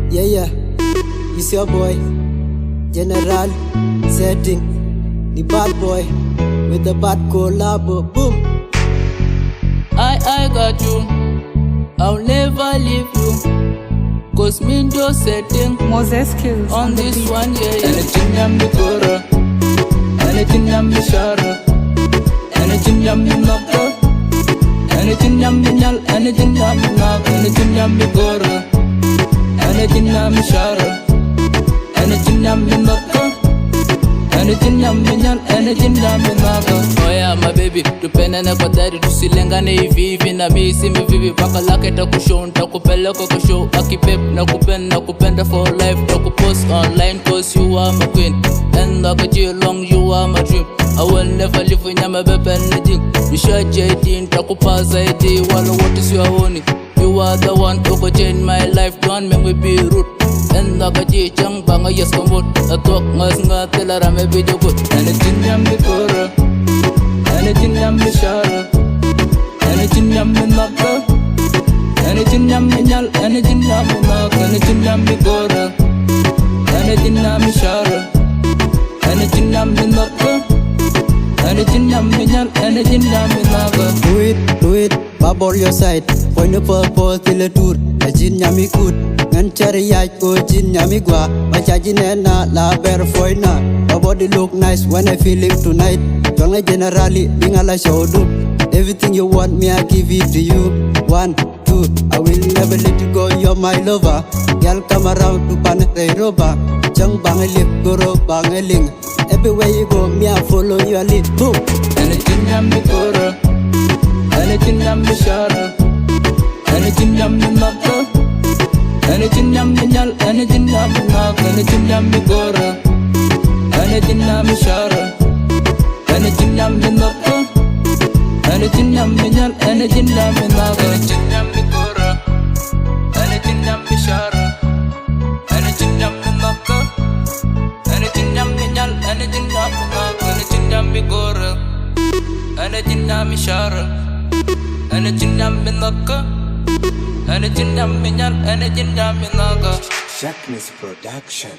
Yeah, it's your boy, General Setting, the bad boy with the bad collab. Boom. I got you, I'll never leave you. Cause me do setting Moses Skills on this beat. one, yeah. Anything yam me kora, anything yam me shara, anything yam me naka, anything yam me nyal, anything yam me naka, anything yam me kora, anything yam me shara, anything yam me naka, anything yam me nyal, anything yam me naka. Oh yeah, my baby, tupendane kwa dhati, tusilengane hivi hivi na mimi si mvivi. Paka lake takushow, nitakupeleka kwa show. Akipep nakupenda for life, takupost online cause you are my queen. And I got you long, you are my dream. I will never leave you, nyama bebe anything. Nisha JD, nitakupa zaidi, wala what is your honey. You are the one who could change my life, don't make me be rude. And I got you chang banga yes come I talk ngas nga telara me be good. Anything yam me kora, anything yam me shara, anything yam me naka, anything yam me nyal, anything yam me naka, anything yam me kora, anything yam me shara, anything yam me naka, anything yam me nyal, anything yam me naka. Do it, bubble your side. Point the purple till the tour. A gin yummy good. Ngan cherry yike go gin yummy gua. My chajinena la bear for na. My body look nice when I feeling tonight. Don't like generally being a la show do. Everything you want me, I give it to you. 1, 2, I will never let you go. You're my lover. Girl, come around to penetrate roba. Chung bang a lip, go bang a ling. Everywhere you go, me I follow your lead. Boom. Anything yam me kora, anything yam me shara, anything yam me naka, anything yam me nyal, anything yam me naka, anything yam me kora, anything yam me shara, anything yam me naka, anything yam me nyal, anything yam me naka, anything yam me kora, anything yam me shara, anything yam me naka, anything yam me nyal, anything yam me naka, anything yam me kora, anything yam me shara, anything yam me naka, anything yam me nyal, anything yam me naka. Shackness Production.